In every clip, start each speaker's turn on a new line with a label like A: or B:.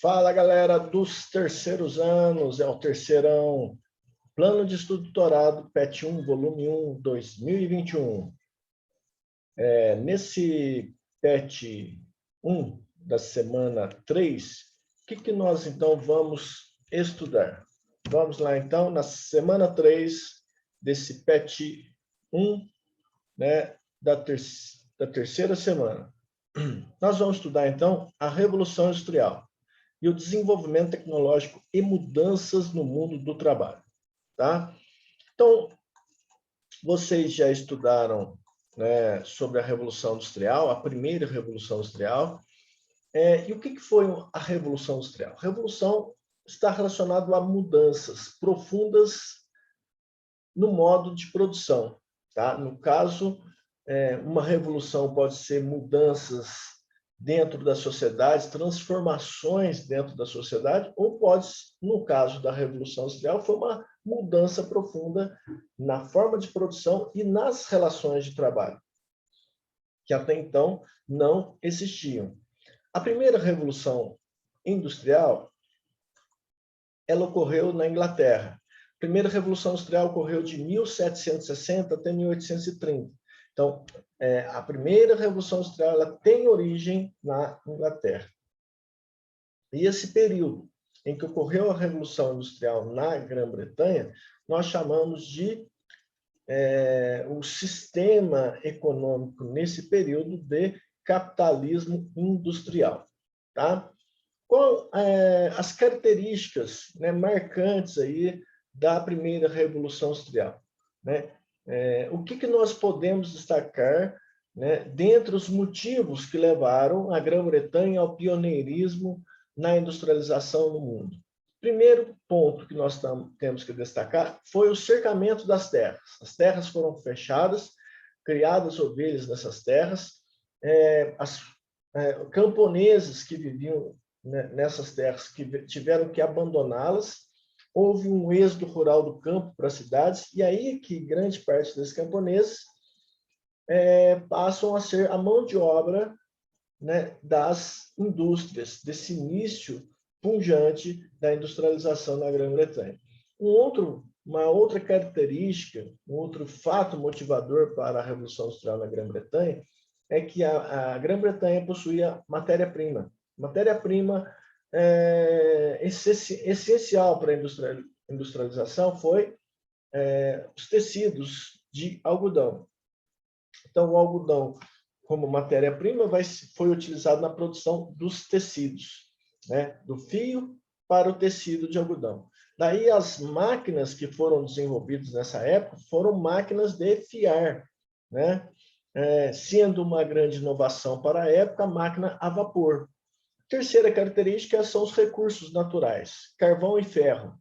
A: Fala, galera dos terceiros anos, é o terceirão, Plano de Estudo Doutorado, PET 1, volume 1, 2021. Nesse PET 1 da semana 3, o que nós então vamos estudar? Vamos lá então, na semana 3 desse PET 1, né, da terceira semana. Nós vamos estudar então a Revolução Industrial e o desenvolvimento tecnológico e mudanças no mundo do trabalho, tá? Então, vocês já estudaram, né, sobre a Revolução Industrial, a primeira Revolução Industrial, e o que foi a Revolução Industrial? A Revolução está relacionada a mudanças profundas no modo de produção, tá? No caso, uma revolução pode ser mudanças dentro da sociedade, transformações dentro da sociedade, ou pode, no caso da Revolução Industrial, foi uma mudança profunda na forma de produção e nas relações de trabalho, que até então não existiam. A primeira Revolução Industrial, ela ocorreu na Inglaterra. A primeira Revolução Industrial ocorreu de 1760 até 1830. Então, a primeira Revolução Industrial ela tem origem na Inglaterra. E esse período em que ocorreu a Revolução Industrial na Grã-Bretanha, nós chamamos de o sistema econômico nesse período de capitalismo industrial. Tá? Qual as características, né, marcantes aí da primeira Revolução Industrial? Né? O que nós podemos destacar, né, dentre os motivos que levaram a Grã-Bretanha ao pioneirismo na industrialização no mundo? Primeiro ponto que nós temos que destacar foi o cercamento das terras. As terras foram fechadas, criadas ovelhas nessas terras, camponeses que viviam, né, nessas terras que tiveram que abandoná-las. Houve um êxodo rural do campo para as cidades, e aí que grande parte desses camponeses passam a ser a mão de obra, né, das indústrias, desse início pujante da industrialização na Grã-Bretanha. Uma outra característica, um outro fato motivador para a Revolução Industrial na Grã-Bretanha é que a Grã-Bretanha possuía matéria-prima. Matéria-prima essencial para a industrialização foi os tecidos de algodão. Então, o algodão, como matéria-prima, foi utilizado na produção dos tecidos, né? Do fio para o tecido de algodão. Daí, as máquinas que foram desenvolvidas nessa época foram máquinas de fiar, né? Sendo uma grande inovação para a época, a máquina a vapor. Terceira característica são os recursos naturais, carvão e ferro.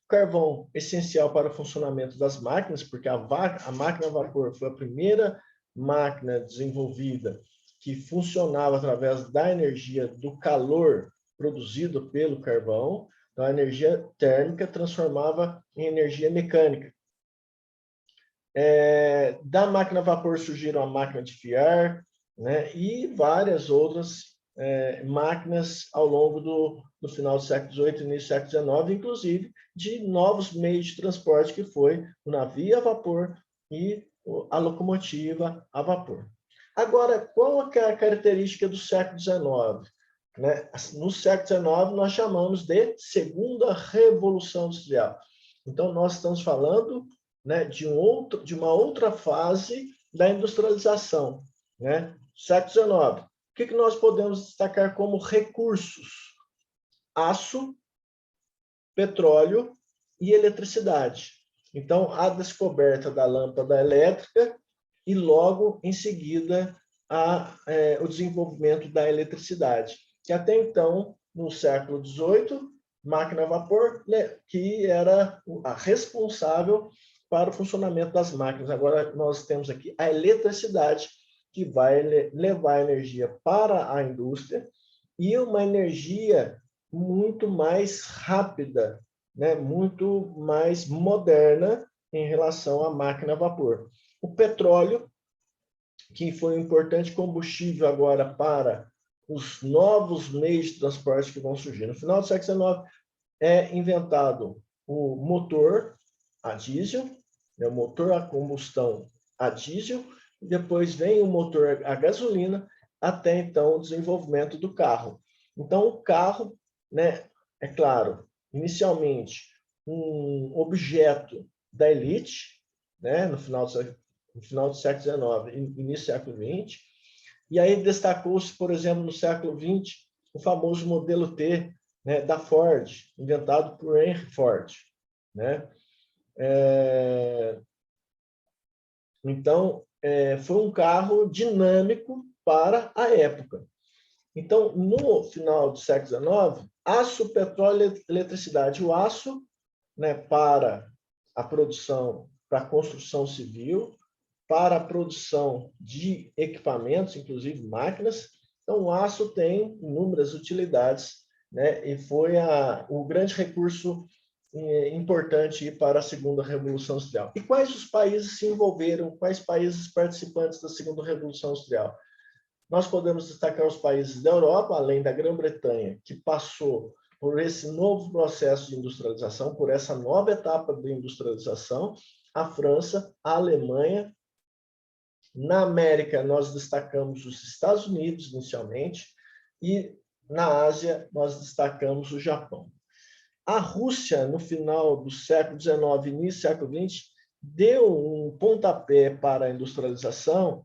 A: Carvão, essencial para o funcionamento das máquinas, porque a máquina a vapor foi a primeira máquina desenvolvida que funcionava através da energia do calor produzido pelo carvão. Então, a energia térmica transformava em energia mecânica. Da máquina a vapor surgiram a máquina de fiar, né, e várias outras máquinas ao longo do final do século XVIII e início do século XIX, inclusive de novos meios de transporte, que foi o navio a vapor e a locomotiva a vapor. Agora, qual é a característica do século XIX? Né? No século XIX, nós chamamos de Segunda Revolução Industrial. Então, nós estamos falando, né, de uma outra fase da industrialização. Né? Século XIX. O que nós podemos destacar como recursos? Aço, petróleo e eletricidade. Então, a descoberta da lâmpada elétrica e, logo em seguida, o desenvolvimento da eletricidade, que até então, no século XVIII, máquina a vapor, né, que era a responsável para o funcionamento das máquinas. Agora, nós temos aqui a eletricidade, que vai levar energia para a indústria, e uma energia muito mais rápida, né, muito mais moderna em relação à máquina a vapor. O petróleo, que foi um importante combustível agora para os novos meios de transporte que vão surgir. No final do século XIX, é inventado o motor a diesel, né, o motor a combustão a diesel, e depois vem o motor a gasolina, até então o desenvolvimento do carro. Então, o carro, né, é claro, inicialmente um objeto da elite, né, no final do século XIX e início do século XX, e aí destacou-se, por exemplo, no século XX, o famoso modelo T, né, da Ford, inventado por Henry Ford, né? Então, foi um carro dinâmico para a época. Então, no final do século XIX, aço, petróleo e eletricidade. O aço, né, para a produção, para a construção civil, para a produção de equipamentos, inclusive máquinas. Então, o aço tem inúmeras utilidades, né, e foi o grande recurso importante para a segunda Revolução Industrial. E quais os países se envolveram, quais países participantes da segunda Revolução Industrial? Nós podemos destacar os países da Europa, além da Grã-Bretanha, que passou por esse novo processo de industrialização, por essa nova etapa de industrialização, a França, a Alemanha. Na América, nós destacamos os Estados Unidos, inicialmente, e na Ásia, nós destacamos o Japão. A Rússia, no final do século XIX, início do século XX, deu um pontapé para a industrialização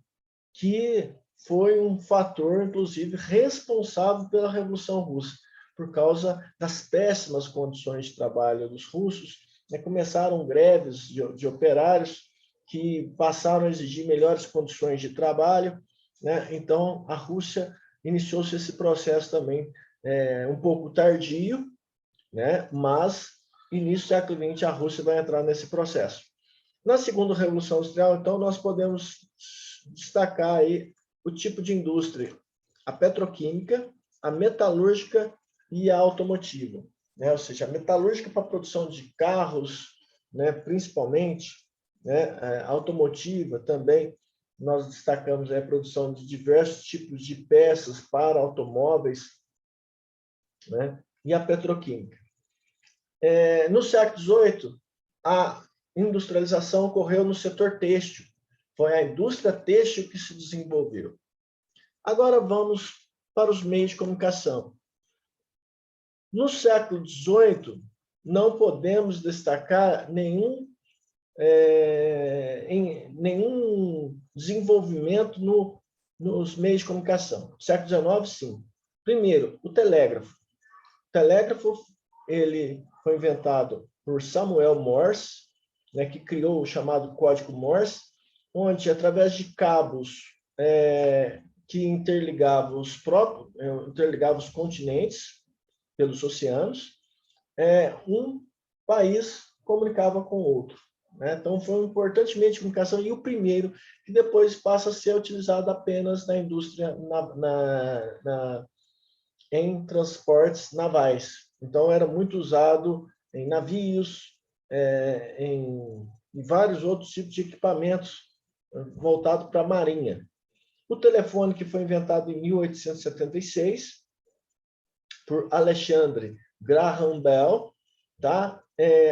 A: que foi um fator, inclusive, responsável pela Revolução Russa, por causa das péssimas condições de trabalho dos russos, né? Começaram greves de operários que passaram a exigir melhores condições de trabalho, né? Então, a Rússia iniciou-se esse processo também um pouco tardio, né? Mas, início do século XX, a Rússia vai entrar nesse processo. Na segunda Revolução Industrial, então, nós podemos destacar aí o tipo de indústria, a petroquímica, a metalúrgica e a automotiva, né? Ou seja, a metalúrgica para a produção de carros, né, principalmente, né, a automotiva também, nós destacamos a produção de diversos tipos de peças para automóveis, né, e a petroquímica. No século XVIII, a industrialização ocorreu no setor têxtil. Foi a indústria têxtil que se desenvolveu. Agora vamos para os meios de comunicação. No século XVIII, não podemos destacar nenhum desenvolvimento nos meios de comunicação. No século XIX, sim. Primeiro, o telégrafo. O telégrafo ele foi inventado por Samuel Morse, né, que criou o chamado Código Morse, onde, através de cabos que interligavam os continentes pelos oceanos, um país comunicava com o outro, né? Então, foi um importante meio de comunicação e o primeiro, que depois passa a ser utilizado apenas na indústria, em transportes navais. Então, era muito usado em navios, em vários outros tipos de equipamentos voltados para a marinha. O telefone, que foi inventado em 1876 por Alexandre Graham Bell, tá?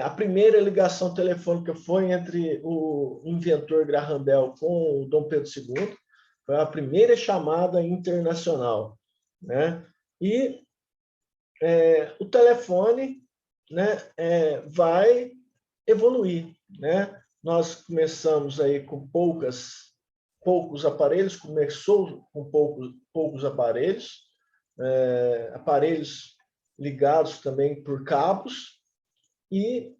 A: A primeira ligação telefônica foi entre o inventor Graham Bell com o Dom Pedro II, foi a primeira chamada internacional, né? E o telefone, né, vai evoluir, né? Nós começamos aí com poucos aparelhos, começou com poucos aparelhos, aparelhos ligados também por cabos, e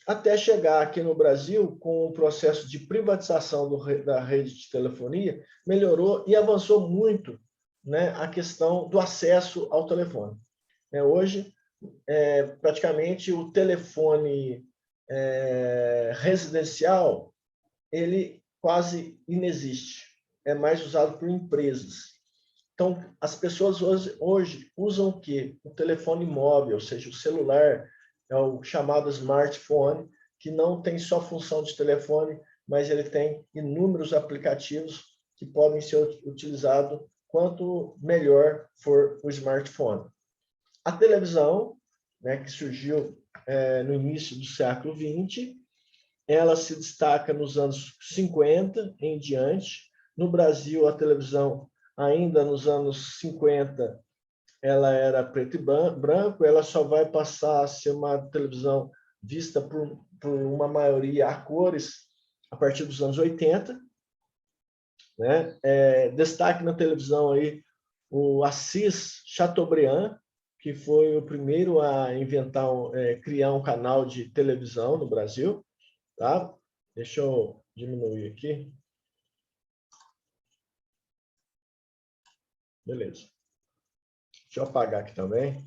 A: até chegar aqui no Brasil com o processo de privatização da rede de telefonia, melhorou e avançou muito, né, a questão do acesso ao telefone. Hoje, praticamente, o telefone residencial, ele quase inexiste, é mais usado por empresas. Então, as pessoas hoje usam o quê? O telefone móvel, ou seja, o celular, é o chamado smartphone, que não tem só função de telefone, mas ele tem inúmeros aplicativos que podem ser utilizados quanto melhor for o smartphone. A televisão, né, que surgiu no início do século XX, ela se destaca nos anos 50 em diante. No Brasil, a televisão, ainda nos anos 50, ela era preto e branco, ela só vai passar a ser uma televisão vista por uma maioria a cores a partir dos anos 80. Né? Destaque na televisão aí o Assis Chateaubriand, que foi o primeiro a inventar, criar um canal de televisão no Brasil. Tá? Deixa eu diminuir aqui. Beleza. Deixa eu apagar aqui também.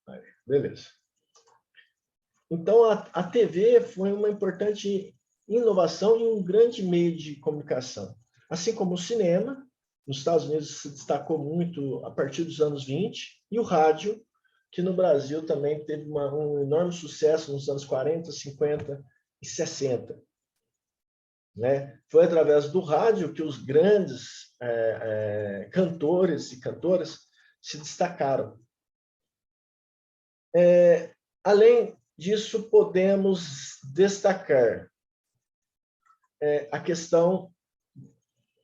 A: Aí, beleza. Então, a TV foi uma importante inovação e um grande meio de comunicação. Assim como o cinema, nos Estados Unidos se destacou muito a partir dos anos 20, e o rádio, que no Brasil também teve um enorme sucesso nos anos 40, 50 e 60. Né? Foi através do rádio que os grandes cantores e cantoras se destacaram. Além disso, podemos destacar a questão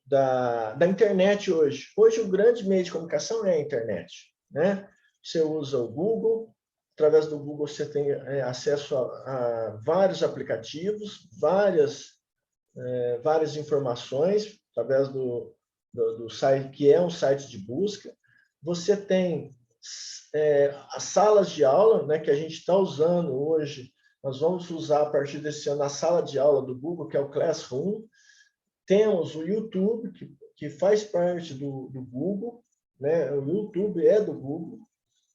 A: da internet hoje. Hoje, o grande meio de comunicação é a internet. Né? Você usa o Google, através do Google você tem acesso a vários aplicativos, várias informações, através do site, que é um site de busca. Você tem as salas de aula, né, que a gente está usando hoje. Nós vamos usar, a partir desse ano, a sala de aula do Google, que é o Classroom. Temos o YouTube, que faz parte do Google, né? O YouTube é do Google,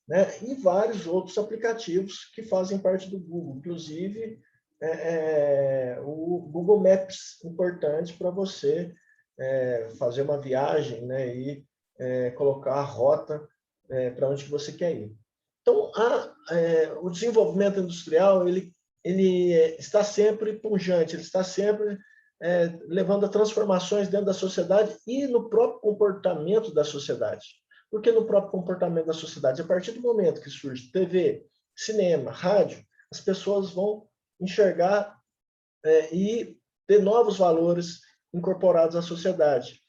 A: né? E vários outros aplicativos que fazem parte do Google, inclusive o Google Maps, importante para você fazer uma viagem, né? E colocar a rota para onde que você quer ir. Então, o desenvolvimento industrial ele está sempre pujante, ele está sempre levando a transformações dentro da sociedade e no próprio comportamento da sociedade. Porque no próprio comportamento da sociedade, a partir do momento que surge TV, cinema, rádio, as pessoas vão enxergar e ter novos valores incorporados à sociedade.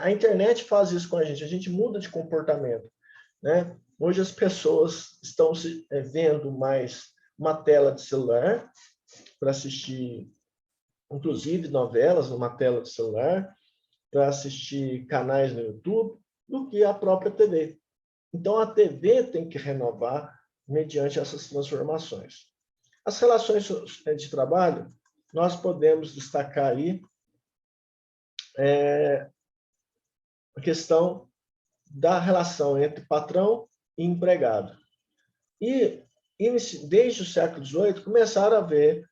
A: A internet faz isso com a gente muda de comportamento. Né? Hoje as pessoas estão vendo mais uma tela de celular para assistir, inclusive novelas numa tela de celular, para assistir canais no YouTube, do que a própria TV. Então, a TV tem que renovar mediante essas transformações. As relações de trabalho, nós podemos destacar aí a questão da relação entre patrão e empregado. E, desde o século XVIII, começaram a haver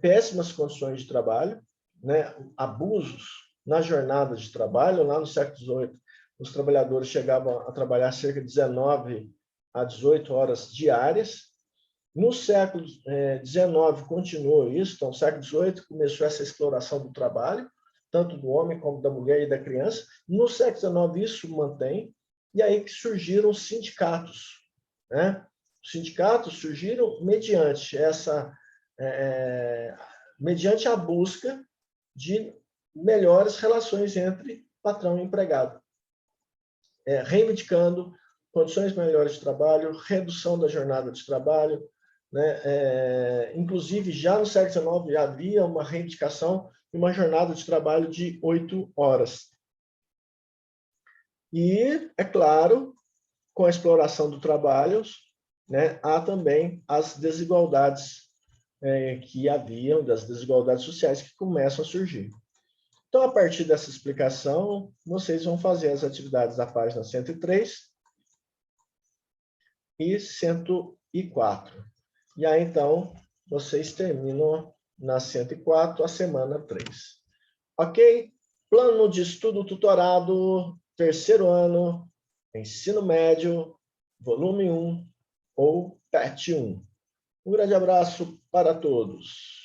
A: péssimas condições de trabalho, né, abusos na jornada de trabalho. Lá no século XVIII, os trabalhadores chegavam a trabalhar cerca de 19 a 18 horas diárias. No século XIX continuou isso, então no século XVIII começou essa exploração do trabalho, tanto do homem como da mulher e da criança. No século XIX isso mantém, e aí que surgiram os sindicatos. Né? Os sindicatos surgiram mediante mediante a busca de melhores relações entre patrão e empregado, reivindicando condições melhores de trabalho, redução da jornada de trabalho, né? Inclusive, já no século XIX havia uma reivindicação de uma jornada de trabalho de 8 horas. E, é claro, com a exploração do trabalho, né, há também as desigualdades que haviam, das desigualdades sociais que começam a surgir. Então, a partir dessa explicação, vocês vão fazer as atividades da página 103 e 104. E aí, então, vocês terminam na 104 a semana 3. Ok? Plano de estudo tutorado, terceiro ano, ensino médio, volume 1 ou PET 1. Um grande abraço para todos.